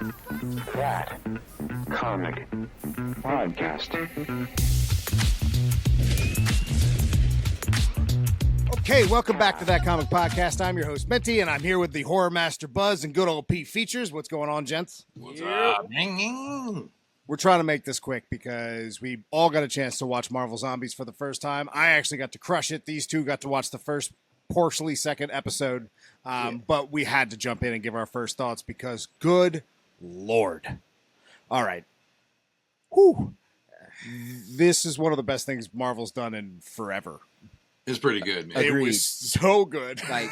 That comic podcast. Okay, welcome back to That Comic Podcast. I'm your host, Minty, and I'm here with the Horror Master Buzz and good old Pete Features. What's going on, gents? What's up? We're trying to make this quick because we all got a chance to watch Marvel Zombies for the first time. I actually got to crush it. These two got to watch the first, partially second episode, but we had to jump in and give our first thoughts because good Lord. All right. Whew. This is one of the best things Marvel's done in forever. It's pretty good, man. It was so good. Like,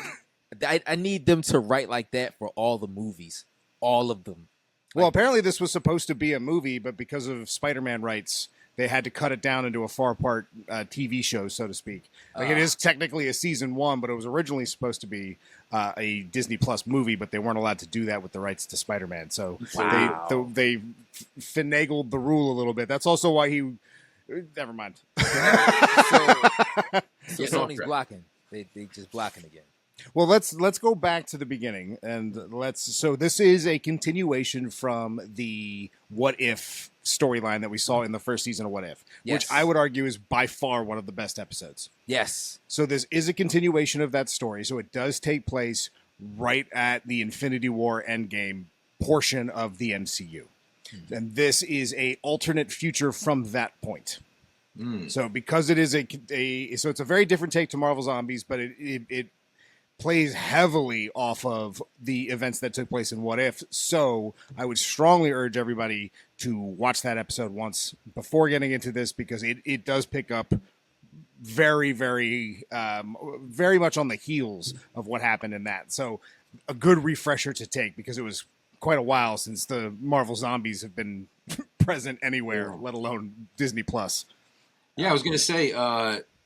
I need them to write like that for all the movies. All of them. Well, apparently this was supposed to be a movie, but because of Spider-Man rights, they had to cut it down into a far-apart TV show, so to speak. Like, it is technically a season 1, but it was originally supposed to be a Disney Plus movie, but they weren't allowed to do that with the rights to Spider-Man. So they finagled the rule a little bit. That's also why he... Never mind. So Sony's blocking. They just blocking again. Well, let's go back to the beginning and so this is a continuation from the What If storyline that we saw in the first season of What If, which I would argue is by far one of the best episodes. Yes. So this is a continuation of that story. So it does take place right at the Infinity War Endgame portion of the MCU. And this is a alternate future from that point. So because it is so it's a very different take to Marvel Zombies, but it plays heavily off of the events that took place in What If. So I would strongly urge everybody to watch that episode once before getting into this, because it does pick up very, very, very much on the heels of what happened in that. So a good refresher to take, because it was quite a while since the Marvel Zombies have been present anywhere, let alone Disney Plus. Yeah, I was going to say,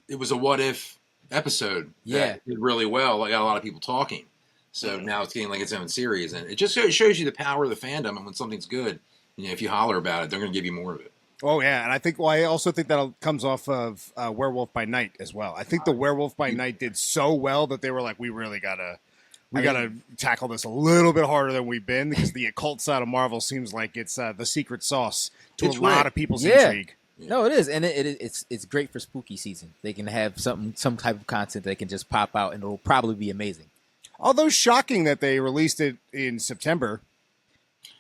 it was a What If episode that did really well. I got a lot of people talking. So now it's getting like its own series. And it just shows you the power of the fandom. And when something's good, if you holler about it, they're going to give you more of it. Oh, yeah. And I also think that comes off of Werewolf by Night as well. I think the Werewolf by Night did so well that they were like, we really got to tackle this a little bit harder than we've been, because the occult side of Marvel seems like it's the secret sauce to a lot of people's intrigue. Yeah. No, it is, and it's great for spooky season. They can have some type of content they can just pop out, and it'll probably be amazing. Although shocking that they released it in September.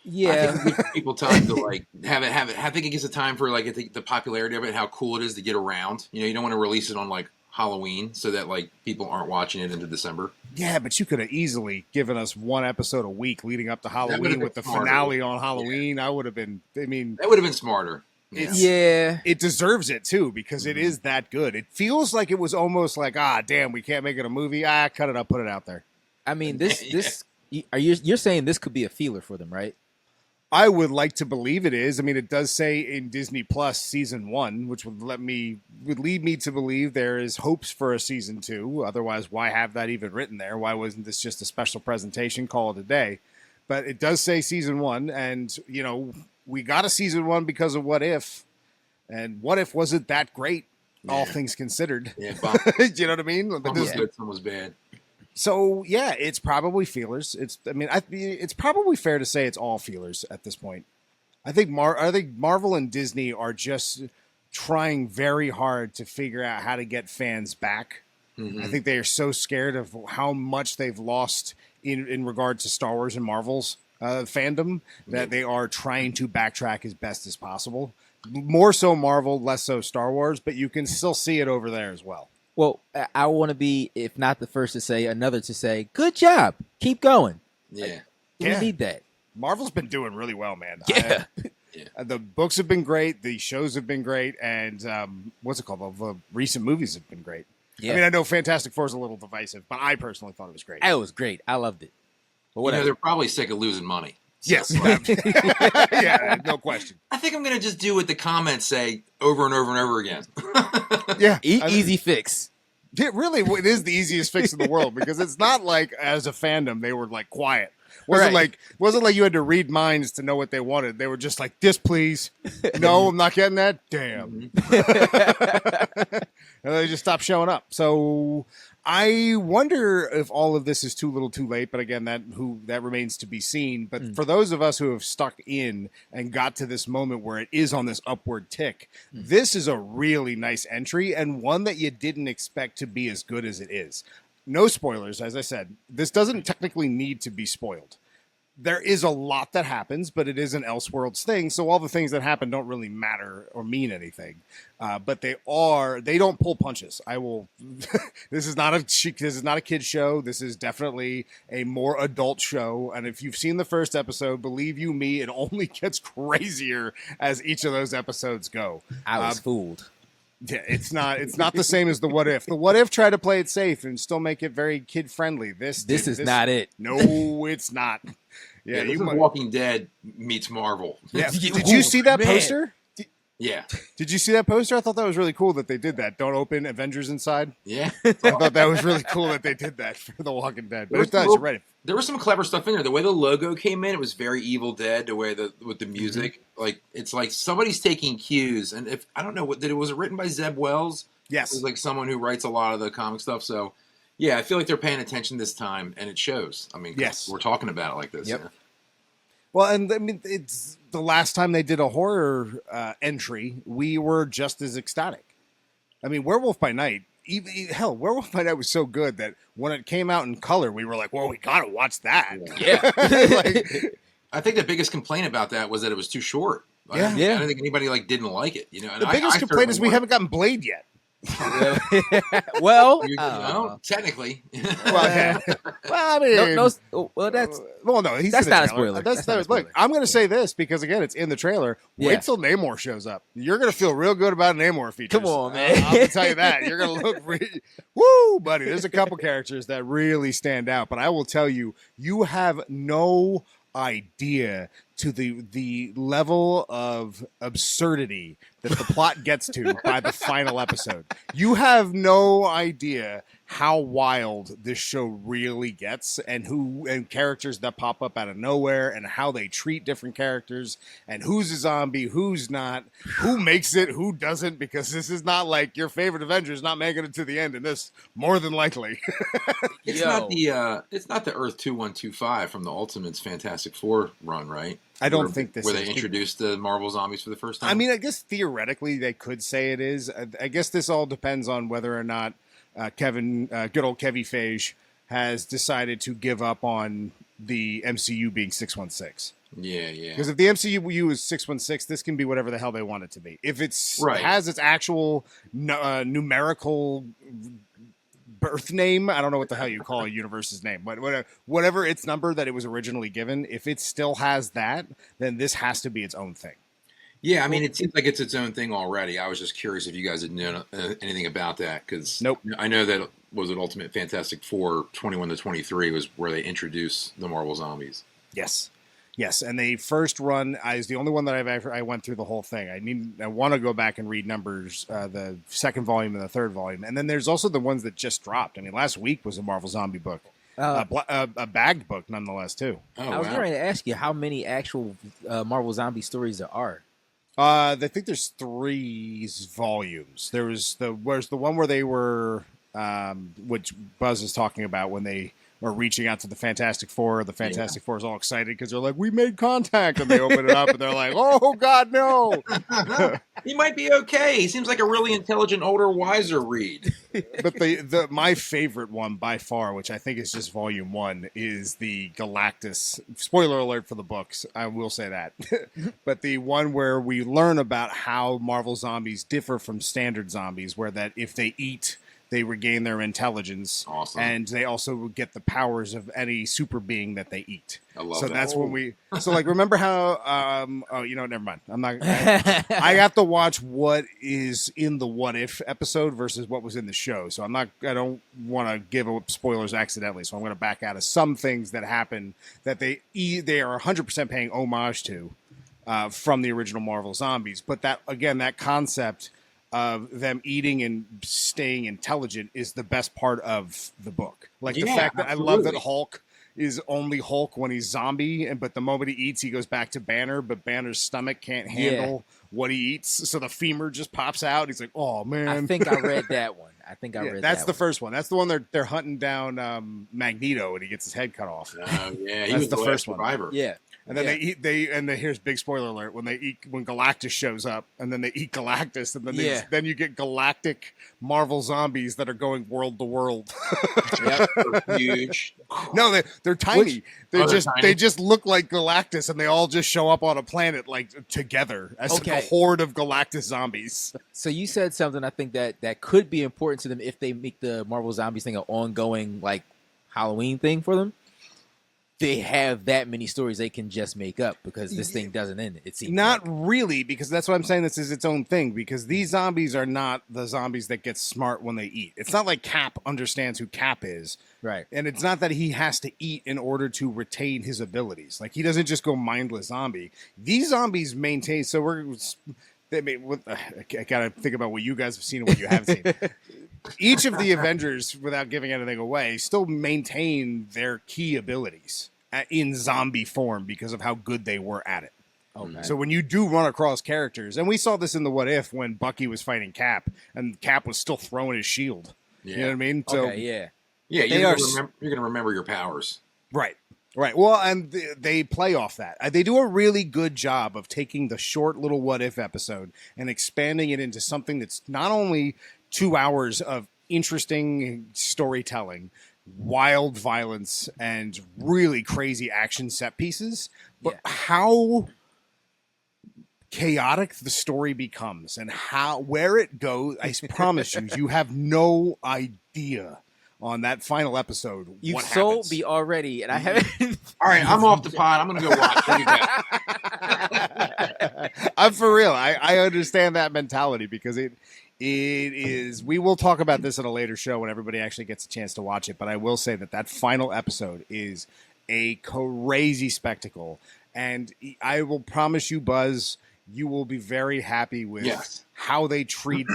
Yeah, I think it gives people time to like have it. I think it gives a time for like the popularity of it, how cool it is to get around. You don't want to release it on like Halloween so that like people aren't watching it into December. Yeah, but you could have easily given us one episode a week leading up to Halloween with the finale on Halloween. Yeah. That would have been smarter. It deserves it too, because it is that good. It feels like it was almost like, damn, we can't make it a movie. Cut it up, put it out there. I mean, you're saying this could be a feeler for them, right? I would like to believe it is. I mean, it does say in Disney Plus season 1, which would lead me to believe there is hopes for a season 2. Otherwise, why have that even written there? Why wasn't this just a special presentation? Call it a day. But it does say season 1, and we got a season 1 because of What If, and What If wasn't that great, all things considered. Yeah, you know what I mean? Some was good, some was bad. So yeah, it's probably feelers. It's probably fair to say it's all feelers at this point. I think Marvel and Disney are just trying very hard to figure out how to get fans back. Mm-hmm. I think they are so scared of how much they've lost in regard to Star Wars and Marvel's fandom that they are trying to backtrack as best as possible. More so Marvel, less so Star Wars, but you can still see it over there as well. Well, I want to be, if not the first to say, another to say, good job. Keep going. Yeah. We need that. Marvel's been doing really well, man. Yeah. The books have been great. The shows have been great. And what's it called? The recent movies have been great. Yeah. I mean, I know Fantastic Four is a little divisive, but I personally thought it was great. It was great. I loved it. But they're probably sick of losing money. Yes. Yeah, no question. I think I'm going to just do what the comments say over and over and over again. Yeah. Easy fix. It is the easiest fix in the world, because it's not like as a fandom they were like quiet. Wasn't like you had to read minds to know what they wanted. They were just like, this, please. No, I'm not getting that. Damn. And they just stopped showing up. So I wonder if all of this is too little too late, but again, that remains to be seen. But for those of us who have stuck in and got to this moment where it is on this upward tick, this is a really nice entry and one that you didn't expect to be as good as it is. No spoilers, as I said. This doesn't technically need to be spoiled. There is a lot that happens, but it is an Elseworlds thing, so all the things that happen don't really matter or mean anything. But they don't pull punches. I will. This is not a kid's show. This is definitely a more adult show. And if you've seen the first episode, believe you me, it only gets crazier as each of those episodes go. I was fooled. Yeah, it's not the same as the What If. The What If tried to play it safe and still make it very kid friendly. This is not it. No, it's not. Yeah, this is Walking Dead meets Marvel. Yeah. Did you see that poster? Yeah. Did you see that poster? I thought that was really cool that they did that. Don't open Avengers inside. Yeah. I thought that was really cool that they did that for The Walking Dead. But it does, you're right. There was some clever stuff in there. The way the logo came in, it was very Evil Dead. The way with the music, like it's like somebody's taking cues. And if I don't know was it written by Zeb Wells? Yes. It was like someone who writes a lot of the comic stuff. So yeah, I feel like they're paying attention this time, and it shows. I mean, yes, we're talking about it like this. Yep. Yeah. Well, and I mean, it's the last time they did a horror entry, we were just as ecstatic. I mean, Werewolf by Night, Werewolf by Night was so good that when it came out in color, we were like, well, we got to watch that. Yeah. I think the biggest complaint about that was that it was too short. I don't think anybody didn't like it. And the biggest complaint is we haven't gotten Blade yet. Well, technically. Well, yeah. Well, I mean, no, that's not a spoiler. Look, I'm going to say this because again, it's in the trailer. Wait till Namor shows up. You're going to feel real good about Namor features. Come on, man. I'll tell you that. You're going to look woo, buddy. There's a couple characters that really stand out, but I will tell you, you have no idea to the level of absurdity that the plot gets to by the final episode. You have no idea how wild this show really gets and characters that pop up out of nowhere and how they treat different characters and who's a zombie, who's not, who makes it, who doesn't, because this is not like your favorite Avengers not making it to the end in this, more than likely. It's not the Earth 2125 from the Ultimates Fantastic Four run, right? I don't think this where they introduced the Marvel zombies for the first time. I mean, I guess theoretically they could say it is. I guess this all depends on whether or not good old Kevin Feige has decided to give up on the MCU being 616. Yeah. Because if the MCU is 616, this can be whatever the hell they want it to be. If it's has its actual numerical birth name, I don't know what the hell you call a universe's name, but whatever its number that it was originally given, if it still has that, then this has to be its own thing. Yeah, I mean, it seems like it's its own thing already. I was just curious if you guys had known anything about that, because I know that was an Ultimate Fantastic Four 21 to 23 was where they introduced the Marvel zombies. Yes, and the first run is the only one that I went through the whole thing. I want to go back and read numbers, the second volume and the third volume, and then there's also the ones that just dropped. I mean, last week was a Marvel zombie book, a bagged book nonetheless too. I was going to ask you how many actual Marvel zombie stories there are. I think there's 3 volumes. There's the one where they were, which Buzz is talking about when they were reaching out to the Fantastic Four. The Fantastic Four is all excited because they're like, "We made contact," and they open it up and they're like, "Oh God, no!" He might be okay. He seems like a really intelligent, older, wiser Reed. But my favorite one by far, which I think is just volume 1, is the Galactus. Spoiler alert for the books. I will say that. But the one where we learn about how Marvel zombies differ from standard zombies, where that if they eat, they regain their intelligence. Awesome. And they also get the powers of any super being that they eat. I love so that. That's when remember how, never mind. I have to watch what is in the What If episode versus what was in the show. So I don't want to give up spoilers accidentally. So I'm going to back out of some things that happen that they are 100% paying homage to from the original Marvel zombies. But that concept of them eating and staying intelligent is the best part of the book. Like the fact that I love that Hulk is only Hulk when he's zombie, but the moment he eats, he goes back to Banner, but Banner's stomach can't handle what he eats, so the femur just pops out. He's like, "Oh man!" I think I read that one. I think I read that's that the one. first one. That's the one they're hunting down Magneto and he gets his head cut off. Yeah, he That's was the the first last one. survivor. Yeah. And then Yeah. here's big spoiler alert when Galactus shows up and then they eat Galactus and then then you get galactic Marvel zombies that are going world to world. Yep. They're huge. No, they're tiny. They're They tiny? just look like Galactus and they all just show up on a planet like together as like a horde of Galactus zombies. So you said something I think that could be important to them if they make the Marvel Zombies thing an ongoing like Halloween thing for them. They have that many stories they can just make up because this thing doesn't end. It seems not really, because that's what I'm saying. This is its own thing because these zombies are not the zombies that get smart when they eat. It's not like Cap understands who Cap is, right? And it's not that he has to eat in order to retain his abilities. Like he doesn't just go mindless zombie. These zombies maintain. So I gotta think about what you guys have seen and what you haven't seen. Each of the Avengers, without giving anything away, still maintain their key abilities in zombie form because of how good they were at it. Okay. So when you do run across characters, and we saw this in the What If when Bucky was fighting Cap, and Cap was still throwing his shield. Yeah. You know what I mean? So, yeah. Yeah, you're going to remember your powers. Right. Well, and they play off that. They do a really good job of taking the short little What If episode and expanding it into something that's not only 2 hours of interesting storytelling, wild violence, and really crazy action set pieces, but how chaotic the story becomes and where it goes. I promise you have no idea on that final episode. You've what sold happens. me already, and I haven't. All right, I'm off the pod. I'm going to go watch. What do you got? I'm for real. I understand that mentality because it is. We will talk about this in a later show when everybody actually gets a chance to watch it. But I will say that final episode is a crazy spectacle, and I will promise you, Buzz, you will be very happy with how they treat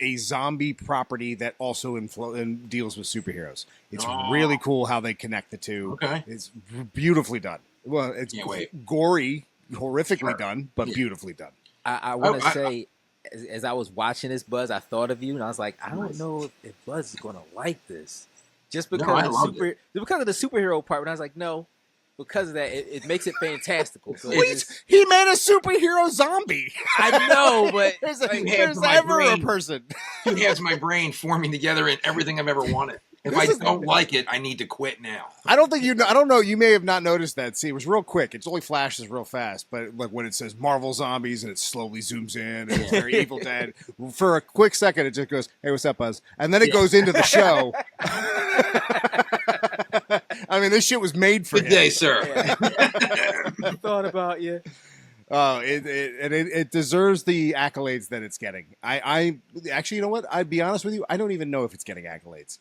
a zombie property that also deals with superheroes. It's really cool how they connect the two. Okay. It's beautifully done. Well, it's gory, horrifically done, but beautifully done. I want to say, as I was watching this, Buzz, I thought of you, and I was like, I don't know if Buzz is going to like this. Just because, because of the superhero part, and I was like, no. Because of that, it makes it fantastical. So he made a superhero zombie. I know, but there's ever a person. Two halves of my brain forming together in everything I've ever wanted. If I don't like it, I need to quit now. I don't think you know. I don't know. You may have not noticed that. See, it was real quick. It only flashes real fast. But like when it says Marvel Zombies and it slowly zooms in and it's very Evil Dead, for a quick second, it just goes, "Hey, what's up, Buzz?" And then it goes into the show. I mean, this shit was made for Good day, sir. I thought about you. Oh, it deserves the accolades that it's getting. I actually, you know what? I'd be honest with you. I don't even know if it's getting accolades.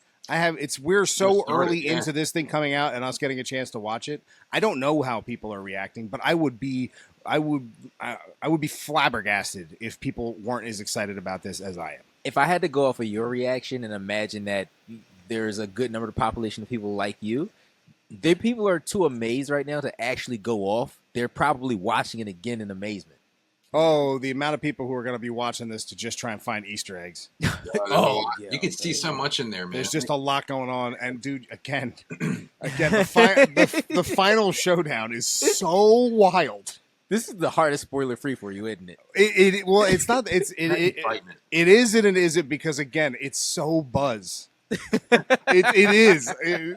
We're so early into this thing coming out and us getting a chance to watch it. I don't know how people are reacting, but I would be flabbergasted if people weren't as excited about this as I am. If I had to go off of your reaction and imagine that there's a good number of population of people like you, people are too amazed right now to actually go off. They're probably watching it again in amazement. Oh, the amount of people who are going to be watching this to just try and find Easter eggs. You can see so much in there, man. There's just a lot going on. And dude, again, the final showdown is so wild. This is the hardest spoiler free for you, isn't it? Well, it's not. It is and it isn't because again, it's so Buzz. It is,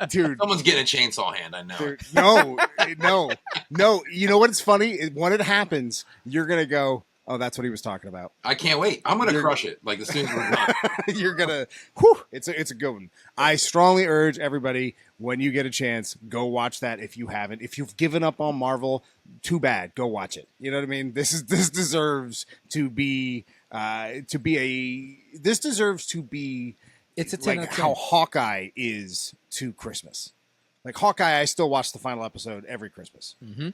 dude. Someone's getting a chainsaw hand. I know. Dude, no. You know what's funny? When it happens, you're gonna go, "Oh, that's what he was talking about." I can't wait. I'm gonna crush it. Like as soon as we're done. You're gonna. Whew, it's a good one. I strongly urge everybody when you get a chance, go watch that. If you haven't, if you've given up on Marvel, too bad. Go watch it. You know what I mean? This deserves to be This deserves to be. It's a 10 like how Hawkeye is to Christmas. Like Hawkeye, I still watch the final episode every Christmas. Mm-hmm.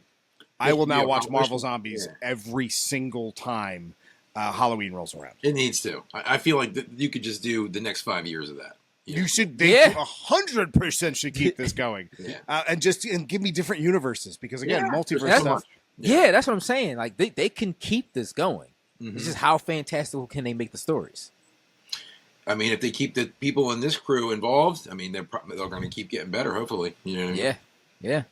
I will now watch Marvel Zombies every single time Halloween rolls around. It needs to. I feel like you could just do the next 5 years of that. You should. They 100% should keep this going, and give me different universes because again, multiverse stuff. Yeah, that's what I'm saying. Like they can keep this going. Mm-hmm. It's just how fantastical can they make the stories? I mean, if they keep the people in this crew involved, I mean, they're going to keep getting better. Hopefully, you know. What I mean? Yeah.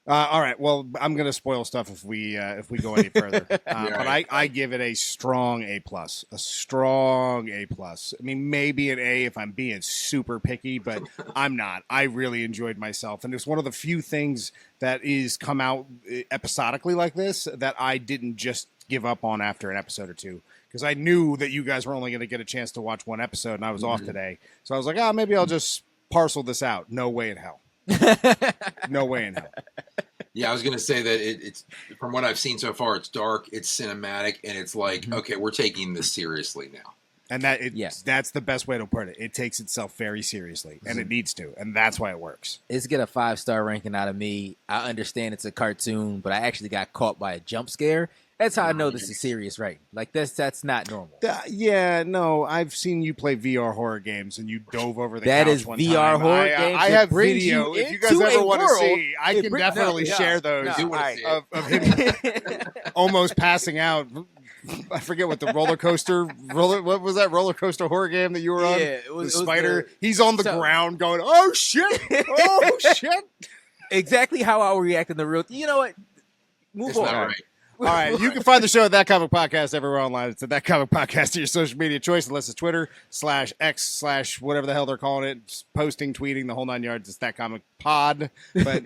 All right. Well, I'm going to spoil stuff if we go any further. But I give it a strong A+. A strong A+. I mean, maybe an A if I'm being super picky, but I'm not. I really enjoyed myself, and it's one of the few things that is come out episodically like this that I didn't just give up on after an episode or two, because I knew that you guys were only going to get a chance to watch one episode, and I was off today, so I was like, maybe I'll just parcel this out. No way in hell. No way in hell. Yeah, I was going to say that it's from what I've seen so far, it's dark, it's cinematic, and it's like, okay, we're taking this seriously now. And that's the best way to put it. It takes itself very seriously, and it needs to, and that's why it works. It's get a 5-star ranking out of me. I understand it's a cartoon, but I actually got caught by a jump scare. That's how I know this is serious rating. Like that's not normal. Yeah, no, I've seen you play VR horror games, and you dove over the that couch is one VR time. horror games. I have video. If you guys ever want to see, I can definitely share those of him almost passing out. I forget what the roller coaster horror game that you were on? Yeah, it was the spider. He's on the ground going, "Oh shit! Oh shit!" Exactly how I would react in the real. You know what? Move on. Not right. All right, you can find the show at That Comic Podcast everywhere online. It's at That Comic Podcast to your social media choice, unless it's Twitter /X/ whatever the hell they're calling it, it's posting, tweeting, the whole 9 yards. It's That Comic Pod. But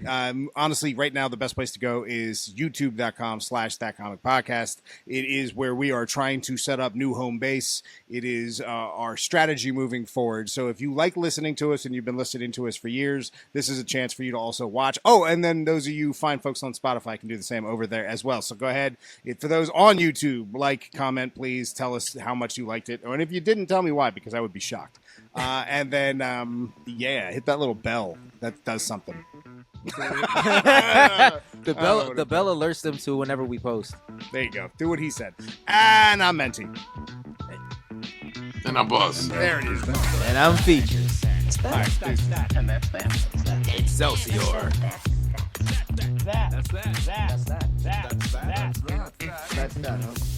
honestly, right now, the best place to go is youtube.com/That Comic Podcast. It is where we are trying to set up new home base. It is our strategy moving forward. So if you like listening to us and you've been listening to us for years, this is a chance for you to also watch. Oh, and then those of you fine folks on Spotify can do the same over there as well. So go ahead. For those on YouTube, like, comment, please tell us how much you liked it. And if you didn't, tell me why, because I would be shocked. And then, hit that little bell. That does something. The bell alerts them to whenever we post. There you go. Do what he said. And I'm Menti. And I'm Buzz. There it is. And I'm Features. All right, Excelsior. That's that.